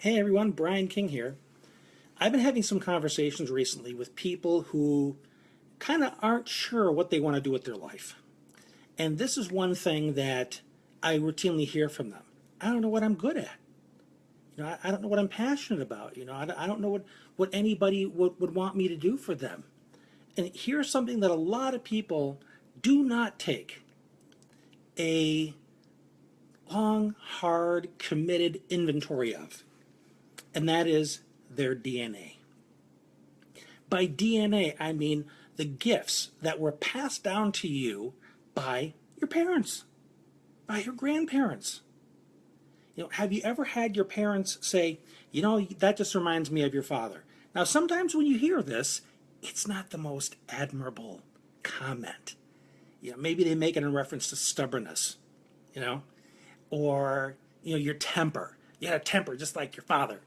Hey everyone, Brian King here. I've been having some conversations recently with people who kind of aren't sure what they want to do with their life. And this is one thing that I routinely hear from them. I don't know what I'm good at. I don't know what I'm passionate about. I don't know what anybody would want me to do for them. And here's something that a lot of people do not take a long, hard, committed inventory of, and that is their DNA. By DNA, I mean the gifts that were passed down to you by your parents, by your grandparents. Have you ever had your parents say, that just reminds me of your father? Now, sometimes when you hear this, it's not the most admirable comment. Maybe they make it in reference to stubbornness, or, your temper. You had a temper just like your father.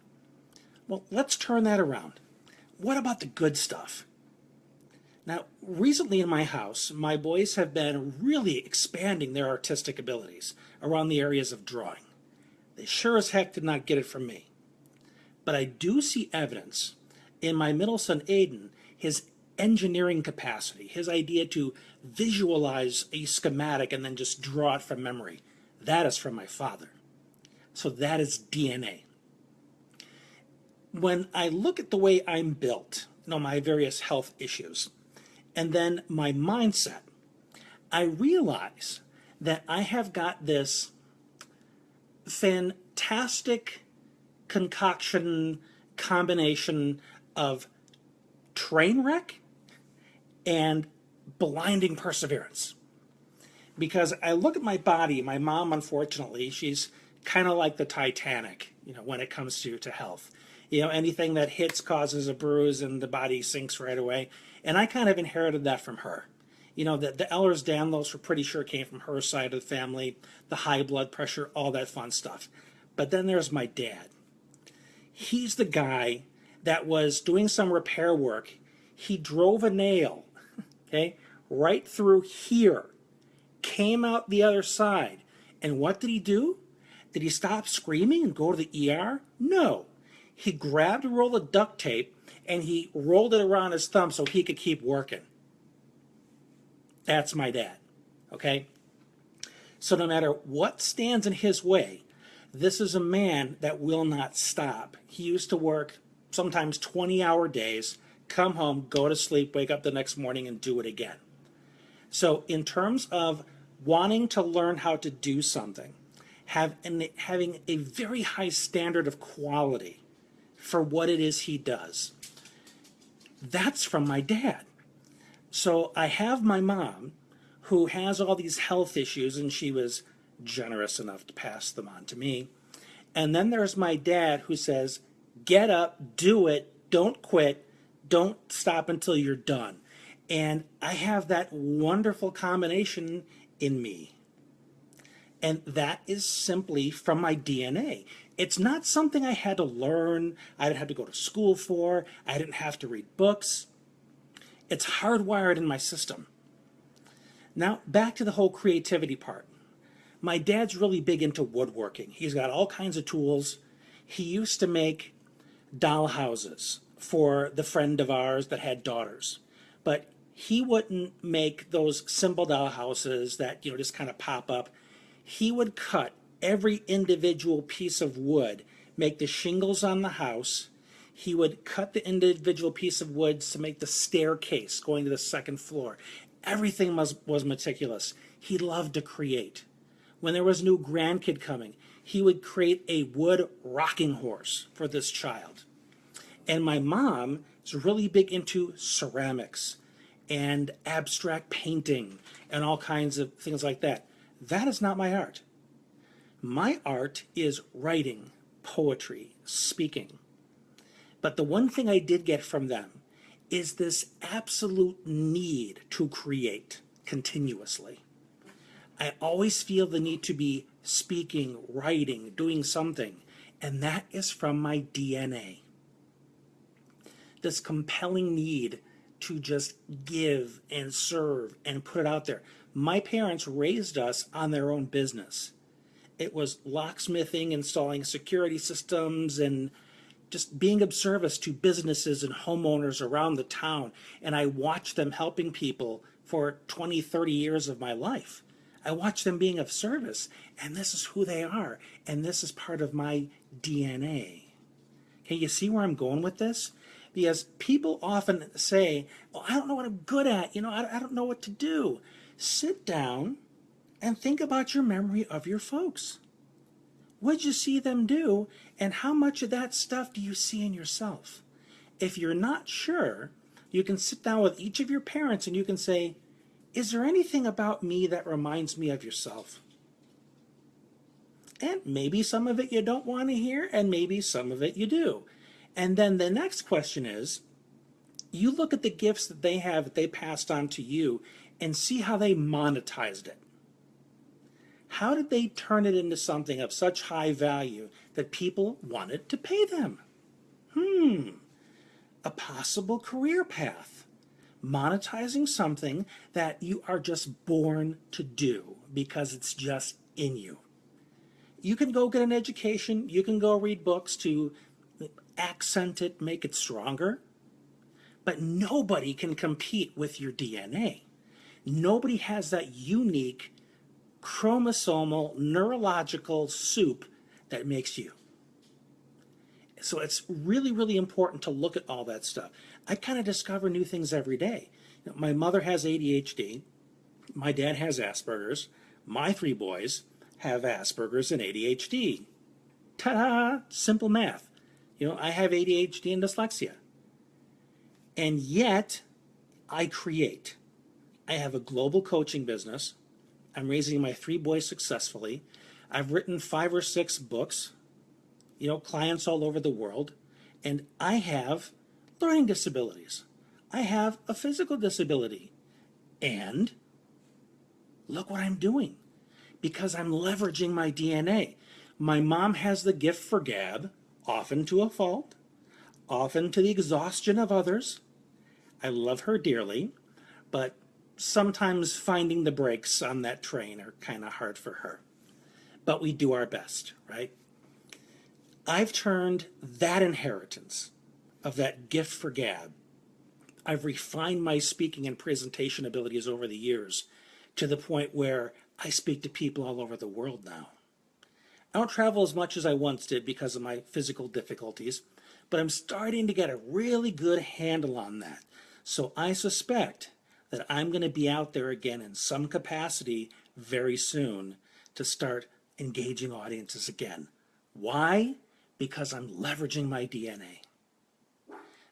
Well, let's turn that around. What about the good stuff? Now, recently in my house, my boys have been really expanding their artistic abilities around the areas of drawing. They sure as heck did not get it from me. But I do see evidence in my middle son, Aiden, his engineering capacity, his idea to visualize a schematic and then just draw it from memory. That is from my father. So that is DNA. When I look at the way I'm built, my various health issues, and then my mindset, I realize that I have got this fantastic concoction combination of train wreck and blinding perseverance. Because I look at my body, my mom, unfortunately, she's kind of like the Titanic, when it comes to health. Anything that hits causes a bruise and the body sinks right away. And I kind of inherited that from her. The Ehlers-Danlos were pretty sure came from her side of the family, the high blood pressure, all that fun stuff. But then there's my dad. He's the guy that was doing some repair work. He drove a nail, okay, right through here, came out the other side. And what did he do? Did he stop screaming and go to the ER? No. He grabbed a roll of duct tape and he rolled it around his thumb so he could keep working. That's my dad, okay? So no matter what stands in his way, this is a man that will not stop. He used to work sometimes 20-hour days, come home, go to sleep, wake up the next morning and do it again. So in terms of wanting to learn how to do something, having a very high standard of quality for what it is he does, that's from my dad. So I have my mom, who has all these health issues, and she was generous enough to pass them on to me. And then there's my dad, who says, get up, do it, don't quit, don't stop until you're done. And I have that wonderful combination in me. And that is simply from my DNA. It's not something I had to learn, I didn't have to go to school for, I didn't have to read books. It's hardwired in my system. Now, back to the whole creativity part. My dad's really big into woodworking. He's got all kinds of tools. He used to make doll houses for the friend of ours that had daughters. But he wouldn't make those simple doll houses that, just kind of pop up. He would cut every individual piece of wood, make the shingles on the house. He would cut the individual piece of wood to make the staircase going to the second floor. Everything was meticulous. He loved to create. When there was a new grandkid coming, he would create a wood rocking horse for this child. And my mom is really big into ceramics and abstract painting and all kinds of things like that. That is not my art. My art is writing, poetry, speaking. But the one thing I did get from them is this absolute need to create continuously. I always feel the need to be speaking, writing, doing something, and that is from my DNA. This compelling need to just give and serve and put it out there. My parents raised us on their own business. It was locksmithing, installing security systems, and just being of service to businesses and homeowners around the town. And I watched them helping people for 20, 30 years of my life. I watched them being of service, and this is who they are, and this is part of my DNA. Can you see where I'm going with this? Because people often say, well, I don't know what I'm good at. I don't know what to do. Sit down and think about your memory of your folks. What'd you see them do, and how much of that stuff do you see in yourself? If you're not sure, you can sit down with each of your parents and you can say, is there anything about me that reminds me of yourself? And maybe some of it you don't want to hear, and maybe some of it you do. And then the next question is, you look at the gifts that they have that they passed on to you and see how they monetized it. How did they turn it into something of such high value that people wanted to pay them? A possible career path. Monetizing something that you are just born to do because it's just in you. You can go get an education, you can go read books to accent it, make it stronger, but nobody can compete with your DNA. Nobody has that unique chromosomal, neurological soup that makes you. So it's really, really important to look at all that stuff. I kind of discover new things every day. My mother has ADHD. My dad has Asperger's. My 3 boys have Asperger's and ADHD. Ta-da! Simple math. I have ADHD and dyslexia. And yet, I create. I have a global coaching business. I'm raising my 3 boys successfully. I've written 5 or 6 books, clients all over the world. And I have learning disabilities. I have a physical disability. And look what I'm doing. Because I'm leveraging my DNA. My mom has the gift for gab, often to a fault, often to the exhaustion of others. I love her dearly, but sometimes finding the brakes on that train are kind of hard for her. But we do our best, right? I've turned that inheritance of that gift for gab. I've refined my speaking and presentation abilities over the years to the point where I speak to people all over the world now. I don't travel as much as I once did because of my physical difficulties, but I'm starting to get a really good handle on that. So I suspect that I'm going to be out there again in some capacity very soon to start engaging audiences again. Why? Because I'm leveraging my DNA.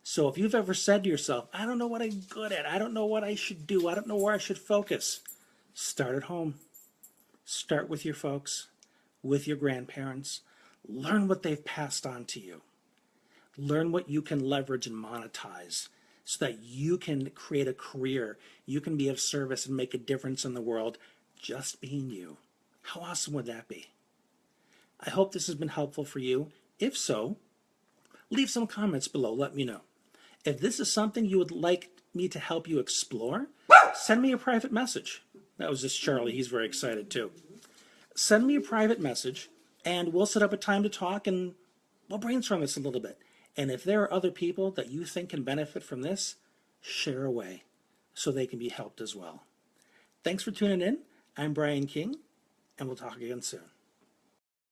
So if you've ever said to yourself, I don't know what I'm good at, I don't know what I should do, I don't know where I should focus, start at home. Start with your folks, with your grandparents. Learn what they've passed on to you. Learn what you can leverage and monetize so that you can create a career. You can be of service and make a difference in the world just being you. How awesome would that be? I hope this has been helpful for you. If so, leave some comments below. Let me know. If this is something you would like me to help you explore, send me a private message. That was just Charlie. He's very excited too. Send me a private message and we'll set up a time to talk and we'll brainstorm this a little bit. And if there are other people that you think can benefit from this, share away so they can be helped as well. Thanks for tuning in. I'm Brian King, and we'll talk again soon.